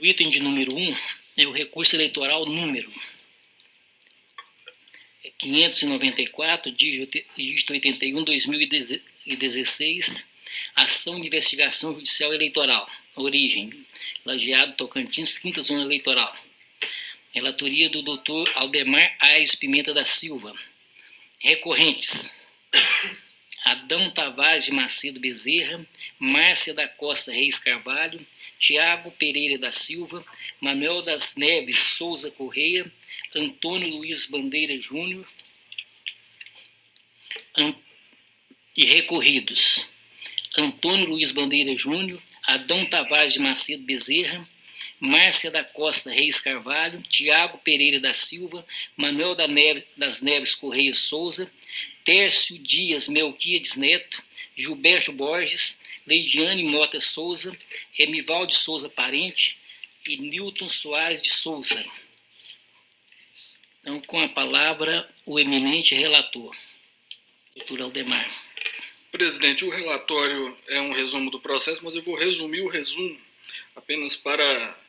O item de número 1 é o recurso eleitoral número 594, dígito 81, 2016, ação de investigação judicial eleitoral, origem, Lajeado, Tocantins, 5ª Zona Eleitoral. Relatoria do Dr. Aldemar Aires Pimenta da Silva. Recorrentes: Adão Tavares de Macedo Bezerra, Márcia da Costa Reis Carvalho, Tiago Pereira da Silva, Manuel das Neves Souza Correia, Antônio Luiz Bandeira Júnior e recorridos: Antônio Luiz Bandeira Júnior, Adão Tavares de Macedo Bezerra, Márcia da Costa Reis Carvalho, Tiago Pereira da Silva, Manuel das Neves Correia Souza, Tércio Dias Melquiades Neto, Gilberto Borges, Leidiane Mota Souza, Emivaldo Souza Parente e Nilton Soares de Souza. Então, com a palavra, o eminente relator, doutor Aldemar. Presidente, o relatório é um resumo do processo, mas eu vou resumir o resumo apenas para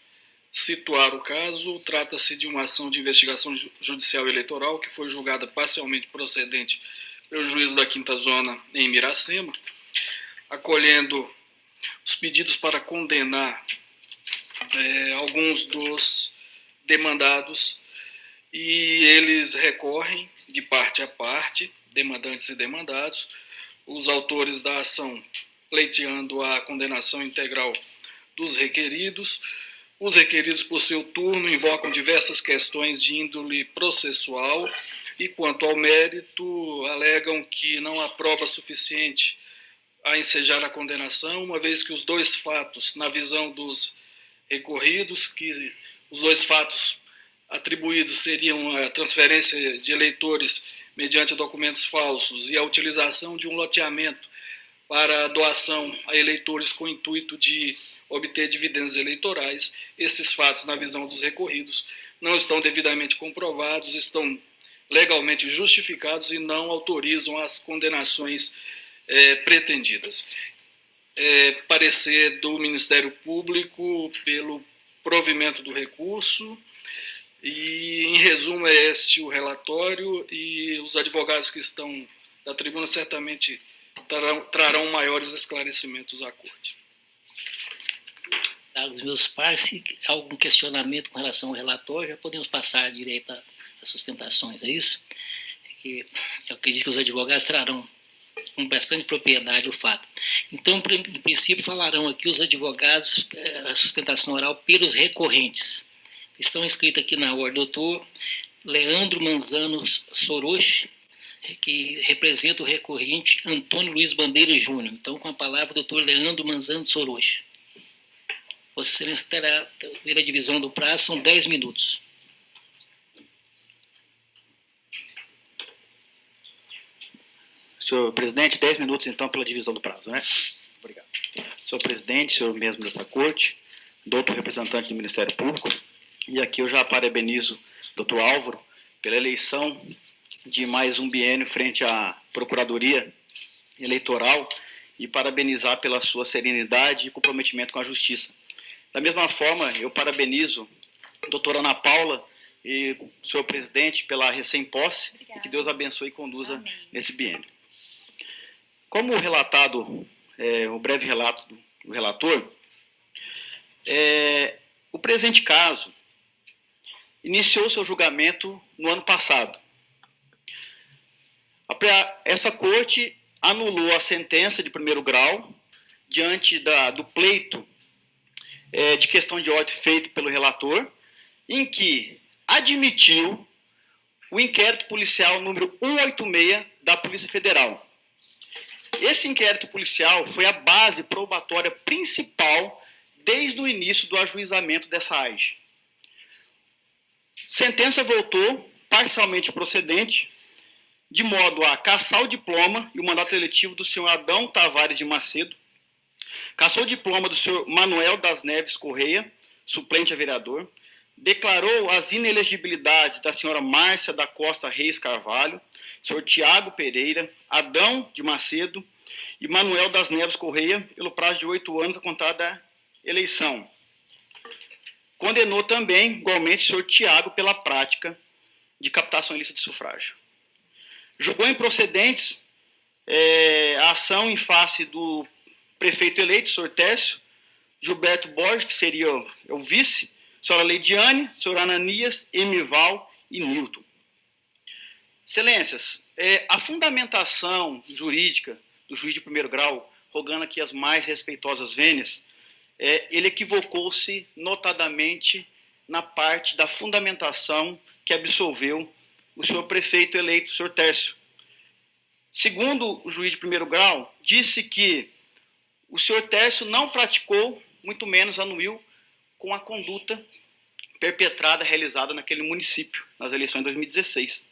situar o caso. Trata-se de uma ação de investigação judicial eleitoral que foi julgada parcialmente procedente pelo juízo da 5ª Zona em Miracema, acolhendo os pedidos para condenar alguns dos demandados, e eles recorrem de parte a parte, demandantes e demandados, os autores da ação pleiteando a condenação integral dos requeridos. Os requeridos, por seu turno, invocam diversas questões de índole processual e, quanto ao mérito, alegam que não há prova suficiente a ensejar a condenação, uma vez que os dois fatos, na visão dos recorridos, que os dois fatos atribuídos seriam a transferência de eleitores mediante documentos falsos e a utilização de um loteamento para doação a eleitores com o intuito de obter dividendos eleitorais. Esses fatos, na visão dos recorridos, não estão devidamente comprovados, estão legalmente justificados e não autorizam as condenações pretendidas. Parecer do Ministério Público pelo provimento do recurso. E, em resumo, é este o relatório, e os advogados que estão da tribuna certamente trarão maiores esclarecimentos à Corte. Os meus pares, se há algum questionamento com relação ao relatório, já podemos passar direito às sustentações, é isso? Eu acredito que os advogados trarão com bastante propriedade o fato. Então, em princípio, falarão aqui os advogados a sustentação oral pelos recorrentes. Estão inscritos aqui na ordem, doutor Leandro Manzano Soroche, que representa o recorrente Antônio Luiz Bandeira Júnior. Então, com a palavra, doutor Leandro Manzano Soroche. Vossa Excelência terá, pela divisão do prazo, são 10 minutos. Senhor presidente, 10 minutos, então, pela divisão do prazo, né? Obrigado. Senhor presidente, senhor mesmo dessa corte, doutor representante do Ministério Público, e aqui eu já parabenizo o doutor Álvaro pela eleição de mais um biênio frente à Procuradoria Eleitoral e parabenizar pela sua serenidade e comprometimento com a Justiça. Da mesma forma, eu parabenizo a doutora Ana Paula e o senhor presidente pela recém-posse. Obrigada. E que Deus abençoe e conduza Amém. Nesse biênio. Como relatado, o breve relato do relator, o presente caso iniciou seu julgamento no ano passado. Essa corte anulou a sentença de primeiro grau diante do pleito de questão de ordem feito pelo relator, em que admitiu o inquérito policial número 186 da Polícia Federal. Esse inquérito policial foi a base probatória principal desde o início do ajuizamento dessa AIGE. Sentença voltou parcialmente procedente, de modo a cassar o diploma e o mandato eletivo do senhor Adão Tavares de Macedo, cassou o diploma do senhor Manuel das Neves Correia, suplente a vereador, declarou as inelegibilidades da senhora Márcia da Costa Reis Carvalho, senhor Tiago Pereira, Adão de Macedo e Manuel das Neves Correia pelo prazo de 8 anos a contar da eleição. condenou também, igualmente, o senhor Tiago pela prática de captação ilícita de sufrágio. Julgou improcedentes a ação em face do prefeito eleito, o senhor Tércio, Gilberto Borges, que seria o vice, a senhora Leidiane, o senhor Ananias, Emival e Newton. Excelências, a fundamentação jurídica do juiz de primeiro grau, rogando aqui as mais respeitosas vênias, ele equivocou-se notadamente na parte da fundamentação que absolveu o senhor prefeito eleito, o senhor Tércio. Segundo o juiz de primeiro grau, disse que o senhor Tércio não praticou, muito menos anuiu, com a conduta perpetrada, realizada naquele município, nas eleições de 2016.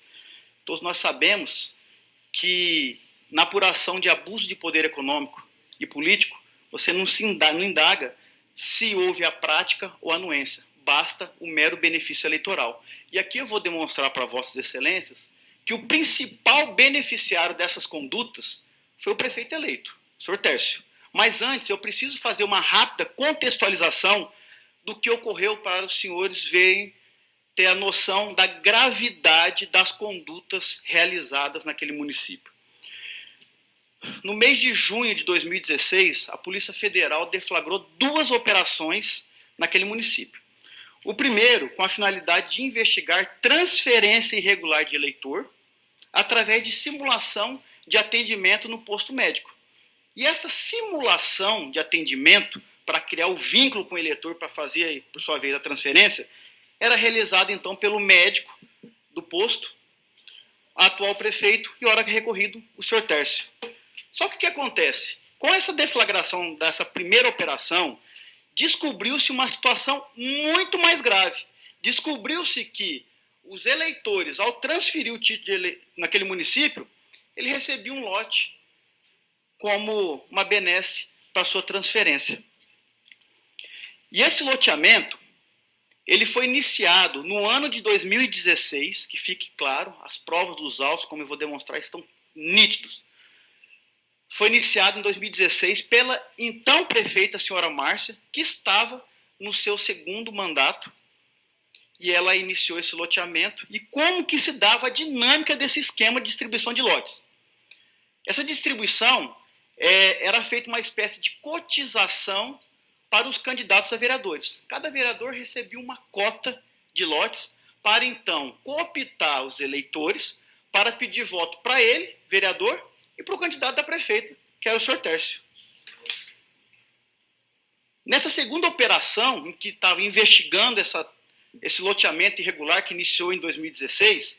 Todos nós sabemos que na apuração de abuso de poder econômico e político, você não indaga se houve a prática ou a anuência, basta o mero benefício eleitoral. E aqui eu vou demonstrar para vossas excelências que o principal beneficiário dessas condutas foi o prefeito eleito, o senhor Tércio. Mas antes, eu preciso fazer uma rápida contextualização do que ocorreu para os senhores verem, ter a noção da gravidade das condutas realizadas naquele município. No mês de junho de 2016, a Polícia Federal deflagrou 2 operações naquele município. O primeiro, com a finalidade de investigar transferência irregular de eleitor, através de simulação de atendimento no posto médico. E essa simulação de atendimento, para criar o vínculo com o eleitor, para fazer, por sua vez, a transferência, era realizada, então, pelo médico do posto, atual prefeito e, ora recorrido, o senhor Tércio. Só que o que acontece? Com essa deflagração dessa primeira operação, descobriu-se uma situação muito mais grave. Descobriu-se que os eleitores, ao transferir o título naquele município, ele recebia um lote como uma benesse para sua transferência. E esse loteamento, ele foi iniciado no ano de 2016, que fique claro, as provas dos autos, como eu vou demonstrar, estão nítidos. Foi iniciado em 2016 pela então prefeita, a senhora Márcia, que estava no seu segundo mandato, e ela iniciou esse loteamento. E como que se dava a dinâmica desse esquema de distribuição de lotes? Essa distribuição era feita uma espécie de cotização para os candidatos a vereadores. Cada vereador recebia uma cota de lotes para, então, cooptar os eleitores para pedir voto para ele, vereador, e para o candidato da prefeita, que era o senhor Tércio. Nessa segunda operação, em que estava investigando esse loteamento irregular que iniciou em 2016,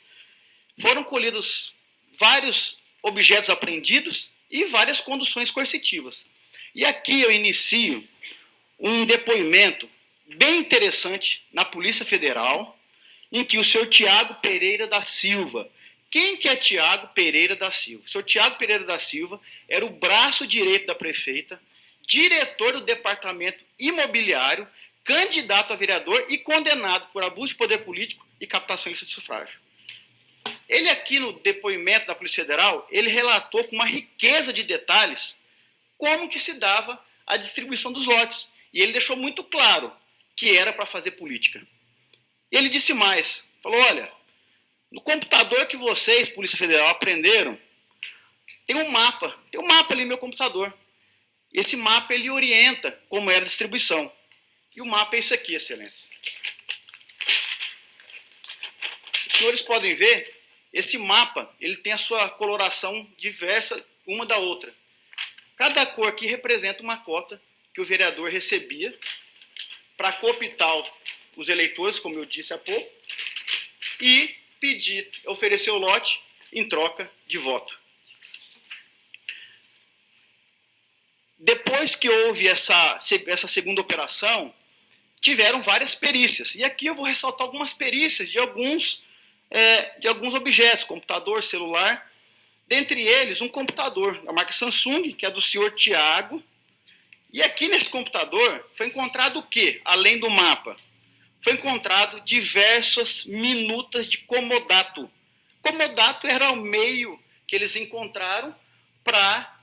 foram colhidos vários objetos apreendidos e várias conduções coercitivas. E aqui eu inicio um depoimento bem interessante na Polícia Federal, em que o senhor Tiago Pereira da Silva. Quem que é Tiago Pereira da Silva? O senhor Tiago Pereira da Silva era o braço direito da prefeita, diretor do departamento imobiliário, candidato a vereador e condenado por abuso de poder político e captação ilícita de sufrágio. Ele aqui no depoimento da Polícia Federal, ele relatou com uma riqueza de detalhes como que se dava a distribuição dos lotes. E ele deixou muito claro que era para fazer política. Ele disse mais, falou, olha, no computador que vocês, Polícia Federal, aprenderam, tem um mapa ali no meu computador. Esse mapa, ele orienta como era a distribuição. E o mapa é esse aqui, excelência. Os senhores podem ver, esse mapa, ele tem a sua coloração diversa uma da outra. Cada cor aqui representa uma cota que o vereador recebia para cooptar os eleitores, como eu disse há pouco, e oferecer o lote em troca de voto. Depois que houve essa segunda operação, tiveram várias perícias. E aqui eu vou ressaltar algumas perícias de alguns objetos, computador, celular. Dentre eles, um computador da marca Samsung, que é do senhor Tiago. E aqui nesse computador foi encontrado o quê? Além do mapa. Foi encontrado diversas minutas de comodato. Comodato era o meio que eles encontraram para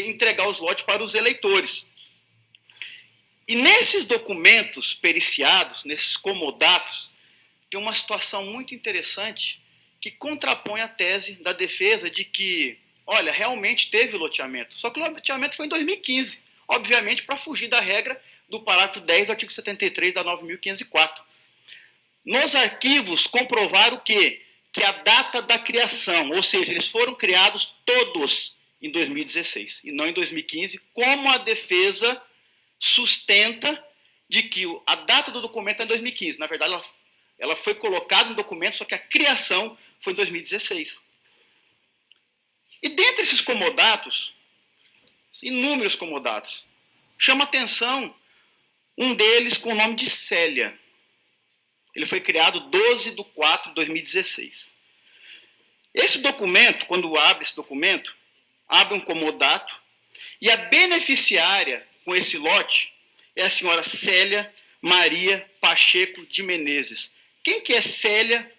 entregar os lotes para os eleitores. E nesses documentos periciados, nesses comodatos, tem uma situação muito interessante que contrapõe a tese da defesa de que, olha, realmente teve loteamento. Só que o loteamento foi em 2015, obviamente para fugir da regra do parágrafo 10 do artigo 73 da 9.504. Nos arquivos comprovaram o quê? Que a data da criação, ou seja, eles foram criados todos em 2016 e não em 2015, como a defesa sustenta de que a data do documento é em 2015. Na verdade, ela foi colocada no documento, só que a criação foi em 2016. E dentre esses comodatos, inúmeros comodatos, chama atenção um deles com o nome de Célia. Ele foi criado 12 de 4 de 2016. Esse documento, quando abre esse documento, abre um comodato e a beneficiária com esse lote é a senhora Célia Maria Pacheco de Menezes. Quem que é Célia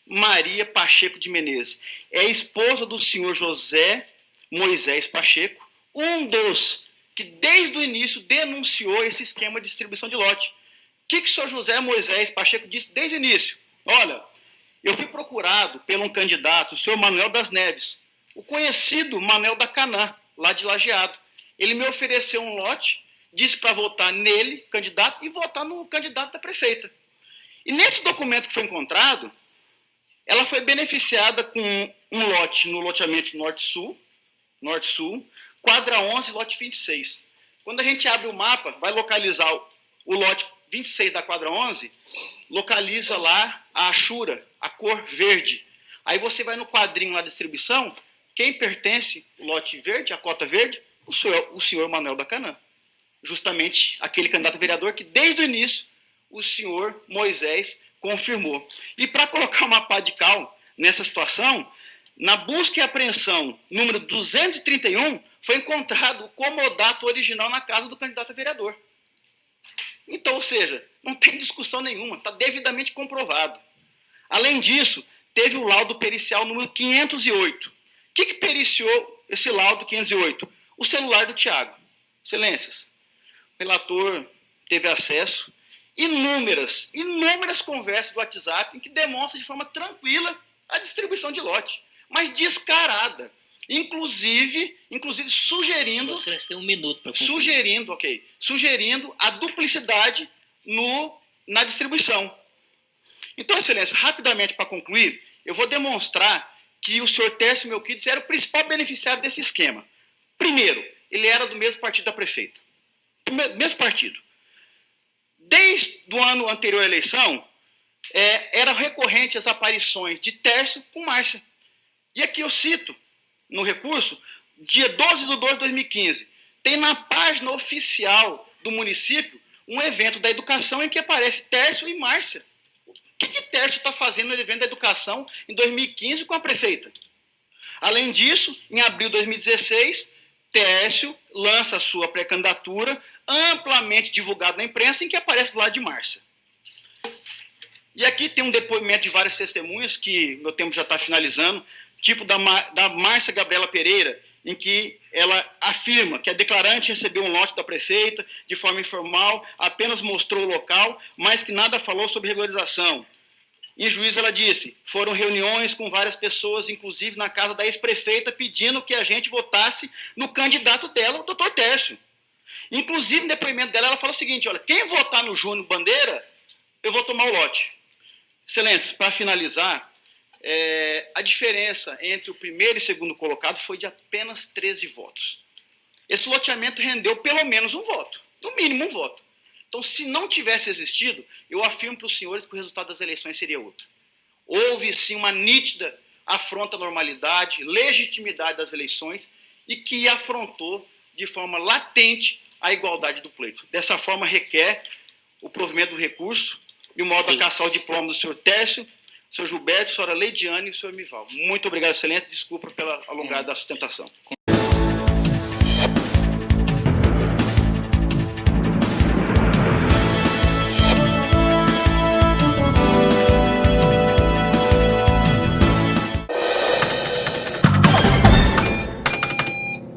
Maria Pacheco de Menezes? É a esposa do senhor José Moisés Pacheco, um dos que desde o início denunciou esse esquema de distribuição de lote. O que o senhor José Moisés Pacheco disse desde o início? Olha, eu fui procurado por um candidato, o senhor Manuel das Neves, o conhecido Manuel da Canã, lá de Lajeado. Ele me ofereceu um lote, disse para votar nele, candidato, e votar no candidato da prefeita. E nesse documento que foi encontrado, ela foi beneficiada com um lote no loteamento Norte-Sul, quadra 11, lote 26. Quando a gente abre o mapa, vai localizar o lote 26 da quadra 11, localiza lá a achura, a cor verde. Aí você vai no quadrinho lá da distribuição, quem pertence o lote verde, a cota verde? O senhor Manuel da Canã. Justamente aquele candidato a vereador que desde o início o senhor Moisés confirmou. E para colocar uma pá de cal nessa situação, na busca e apreensão número 231, foi encontrado o comodato original na casa do candidato a vereador. Então, ou seja, não tem discussão nenhuma, está devidamente comprovado. Além disso, teve o laudo pericial número 508. O que periciou esse laudo 508? O celular do Tiago. Excelências, o relator teve acesso a inúmeras conversas do WhatsApp em que demonstra de forma tranquila a distribuição de lote, mas descarada. Inclusive sugerindo... Você tem um minuto para concluir. Sugerindo a duplicidade na distribuição. Então, excelência, rapidamente para concluir, eu vou demonstrar que o senhor Tércio Melquides era o principal beneficiário desse esquema. Primeiro, ele era do mesmo partido da prefeita. Mesmo partido. Desde o ano anterior à eleição, eram recorrentes as aparições de Tércio com Márcia. E aqui eu cito, no recurso, dia 12 de 2 de 2015, tem na página oficial do município um evento da educação em que aparece Tércio e Márcia. O que Tércio está fazendo no evento da educação em 2015 com a prefeita? Além disso, em abril de 2016, Tércio lança a sua pré-candidatura, amplamente divulgado na imprensa, em que aparece do lado de Márcia. E aqui tem um depoimento de várias testemunhas, que meu tempo já está finalizando, tipo da Márcia Gabriela Pereira, em que ela afirma que a declarante recebeu um lote da prefeita de forma informal, apenas mostrou o local, mas que nada falou sobre regularização. Em juízo ela disse, foram reuniões com várias pessoas, inclusive na casa da ex-prefeita, pedindo que a gente votasse no candidato dela, o doutor Tércio. Inclusive, no depoimento dela, ela fala o seguinte, olha, quem votar no Júnior Bandeira, eu vou tomar o lote. Excelência, para finalizar, a diferença entre o primeiro e segundo colocado foi de apenas 13 votos. Esse loteamento rendeu pelo menos um voto, no mínimo um voto. Então, se não tivesse existido, eu afirmo para os senhores que o resultado das eleições seria outro. Houve, sim, uma nítida afronta à normalidade, legitimidade das eleições e que afrontou de forma latente a igualdade do pleito. Dessa forma, requer o provimento do recurso, de modo a caçar o diploma do senhor Tércio, do senhor Gilberto, a senhora Leidiane e o senhor Mival. Muito obrigado, excelência. Desculpa pela alongada sustentação.